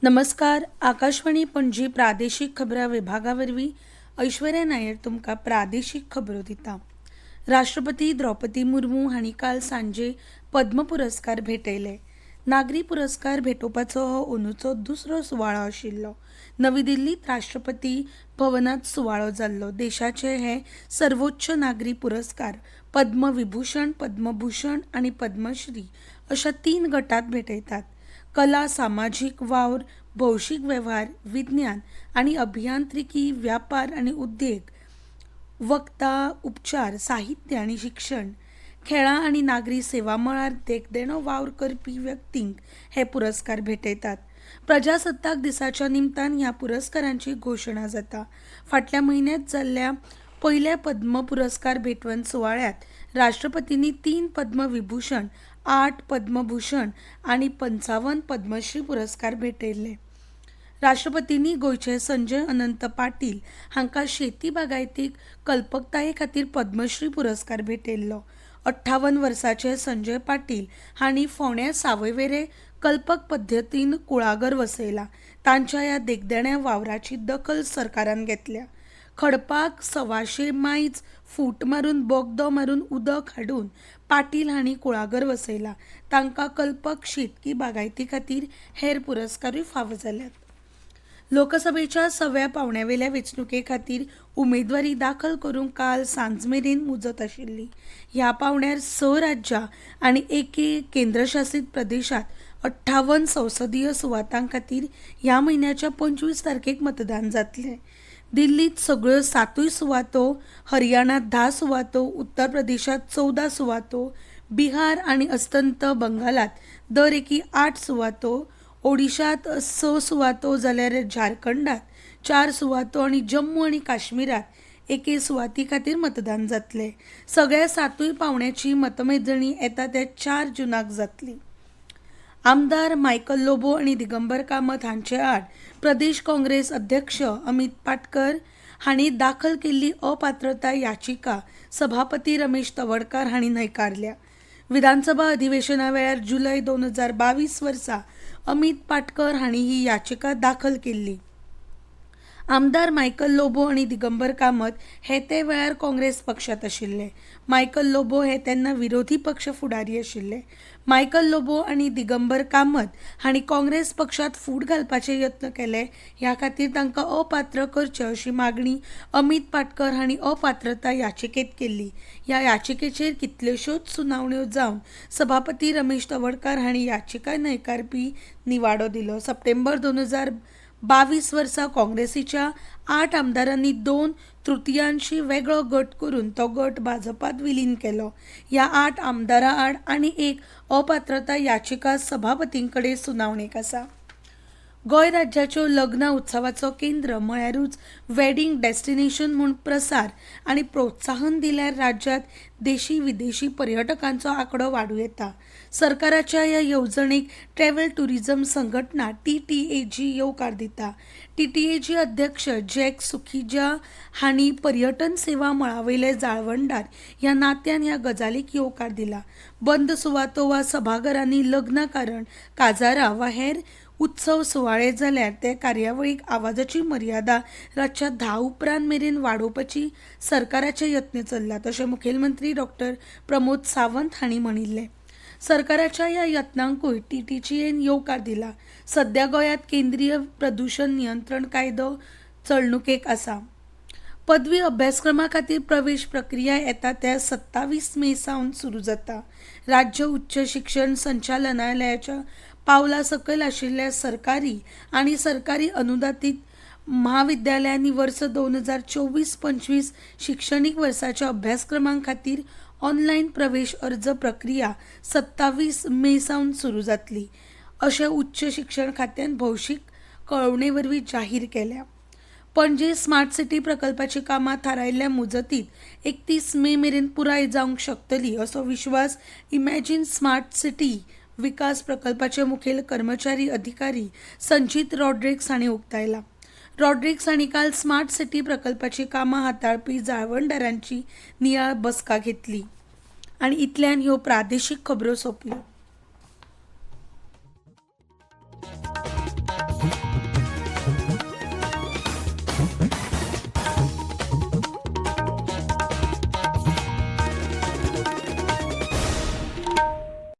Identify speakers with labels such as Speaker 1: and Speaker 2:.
Speaker 1: नमस्कार. आकाशवाणी पणजी प्रादेशिक खबरां विभागावरवीं ऐश्वर्या नायर तुमकां प्रादेशिक खबरो दिता. राष्ट्रपती द्रौपदी मुर्मू हांणी काल सांजे पद्म पुरस्कार भेटयले. नागरी पुरस्कार भेटोवपाचो हो अंदूचो दुसरो सुवाळो आशिल्लो. नवी दिल्लीत राष्ट्रपती भवनात सुवाळो जाल्लो. देशाचे हे सर्वोच्च नागरी पुरस्कार पद्मविभूषण, पद्मभूषण आनी पद्मश्री अशा 3 गटांत भेटयतात. कला, सामाजीक वावर, भौशीक वेव्हार, विज्ञान आनी अभियांत्रिकी, व्यापार आनी उद्देग, वखदा, उपचार, साहित्य आनी शिक्षण, खेळां आनी नागरी सेवा मळार देखदेणो वावर करपी व्यक्तींक हे पुरस्कार भेटयतात. प्रजासत्ताक दिसाच्या निमतान ह्या पुरस्कारांची घोशणा जाता. फाटल्या म्हयन्यांत जाल्ल्या पयल्या पद्म पुरस्कार भेटवण सुवाळ्यात राष्ट्रपतींनी 3 पद्मविभूषण, 8 पद्मभूषण आनी 55 पद्मश्री पुरस्कार भेटयले. राष्ट्रपतींनी गोंयचे संजय अनंत पाटील हांकां शेती बागायतीक कल्पकताये खातीर पद्मश्री पुरस्कार भेटयल्लो. 58 वर्सांचे संजय पाटील हांणी फोंड्या सावयवेरें कल्पक पद्दतीन कुळागर वसयला. तांच्या ह्या देखदेण्या वावराची दखल सरकारान घेतल्या. खडपाक 125 मायज फूट मारून बोगदो मारून उदक हाडून पाटील हांणी कुळागर वसयला. तांकां कल्पक शेतकी बागायती खातीर हेर पुरस्कारूय फावो जाल्यात. लोकसभेच्या 6व्या पांवड्यावेल्या वेंचणुके खातीर उमेदवारी दाखल करूंक काल सांजमेरेन मुजत आशिल्ली. ह्या पांवड्यार 6 राज्यां आनी 1 केंद्रशासीत प्रदेशात 58 संसदीय सुवातां खातीर ह्या म्हयन्याच्या 25 तारखेक मतदान जातलें. दिल्लीत सगळ्यो 7 सुवातो, हरियाणात 10 सुवातो, उत्तर प्रदेशात 14 सुवातो, बिहार आनी अस्तंत बंगालात दर एकी 8 सुवातो, ओडिशात 6 सुवातो जाल्यार झारखंडात 4 सुवातो आनी जम्मू आनी काश्मीरात 1 सुवाती खातीर मतदान जातलें. सगळ्या 7 पांवड्याची मतमेजणी येता त्या 4 जूनाक जातली. आमदार मायकल लोबो आनी दिगंबर कामत हांचे आड प्रदेश काँग्रेस अध्यक्ष अमित पाटकर हांणी दाखल केल्ली अपात्रता याचिका सभापती रमेश तवडकार हांणी न्हयकारल्या. विधानसभा अधिवेशना वेळार जुलय 2022 वर्सा अमित पाटकर हांणी ही याचिका दाखल केल्ली. आमदार मायकल लोबो आनी दिगंबर कामत हे ते वेळार काँग्रेस पक्षात आशिल्ले. मायकल लोबो हे तेन्ना विरोधी पक्ष फुडारी आशिल्ले. मायकल लोबो आनी दिगंबर कामत हांणी काँग्रेस पक्षात फूट घालपाचे यत्न केले. ह्या खातीर तांकां अपात्र करचे अशी मागणी अमित पाटकर हांणी अपात्रता याचिकेत केल्ली. ह्या याचिकेचेर कितल्योश्योच सुनावण्यो जावन सभापती रमेश तवडकार हांणी याचिका न्हयकारपी निवाडो दिलो. सप्टेंबर 2022 वर्सा काँग्रेसीच्या 8 आमदारांनी 2/3 वेगळो गट करून तो गट भाजपात विलीन केलो. ह्या 8 आमदारां आड आनी एक अपात्रता याचिका सभापतींकडे सुनावणेक आसा. गोंय राज्याच्यो लग्न उत्सवाचो केंद्र म्हळ्यारूच वेडिंग डेस्टिनेशन म्हूण प्रसार आनी प्रोत्साहन दिल्यार राज्यांत देशी विदेशी पर्यटकांचो आंकडो वाडूं येता. सरकाराच्या ह्या येवजणेक ट्रॅव्हल टुरिझम संघटना TTAG येवकार दिता. TTAG अध्यक्ष जॅक सुखीजा हांणी पर्यटन सेवा मळावयले जाळवणदार ह्या नात्यान ह्या गजालीक येवकार दिला. बंद सुवातो वा सभाघरांनी लग्न कारण काजारां वा हेर उत्सव सुवाळे जाल्यार ते कार्यावळीक आवाजाची मर्यादा रातच्या 10 उपरांत मेरेन वाडोवपाची सरकाराचे यत्न चल्ल्यात अशें मुखेलमंत्री डॉ. प्रमोद सावंत हांणी म्हणिल्लें. सरकाराच्या ह्या यत्नांकूय TTAGन येवकार दिला. सध्या गोंयांत केंद्रीय प्रदूषण नियंत्रण कायदो चलणुकेक आसा. पदवी अभ्यासक्रमा खातीर प्रवेश प्रक्रिया येता त्या 27 मे सावन सुरू जाता. राज्य उच्च शिक्षण संचालनालयाच्या पावला सकयल आशिल्ल्या सरकारी आनी सरकारी अनुदानीत महाविद्यालयांनी वर्स 2024-25 शिक्षणीक वर्साच्या अभ्यासक्रमां खातीर ऑनलायन प्रवेश अर्ज प्रक्रिया 27 मे सावन सुरू जातली अशें उच्च शिक्षण खात्यान भौशीक कळोवणे वरवीं जाहीर केल्या. पणजे स्मार्ट सिटी प्रकल्पाची कामां थारायिल्ल्या मुजतीत 31 मे मेरेन पुराय जावंक शकतली असो विश्वास इमॅजिन स्मार्ट सिटी विकास प्रकल्पाचे मुखेल कर्मचारी अधिकारी संजीत रॉड्रिक्स हांणी उक्तायला. रॉड्रिक्स हांणी काल स्मार्ट सिटी प्रकल्पाची कामां हाताळपी जाळवणदारांची नियाळ बसका घेतली. आनी इतल्यान ह्यो प्रादेशीक खबरो सोंपल्यो.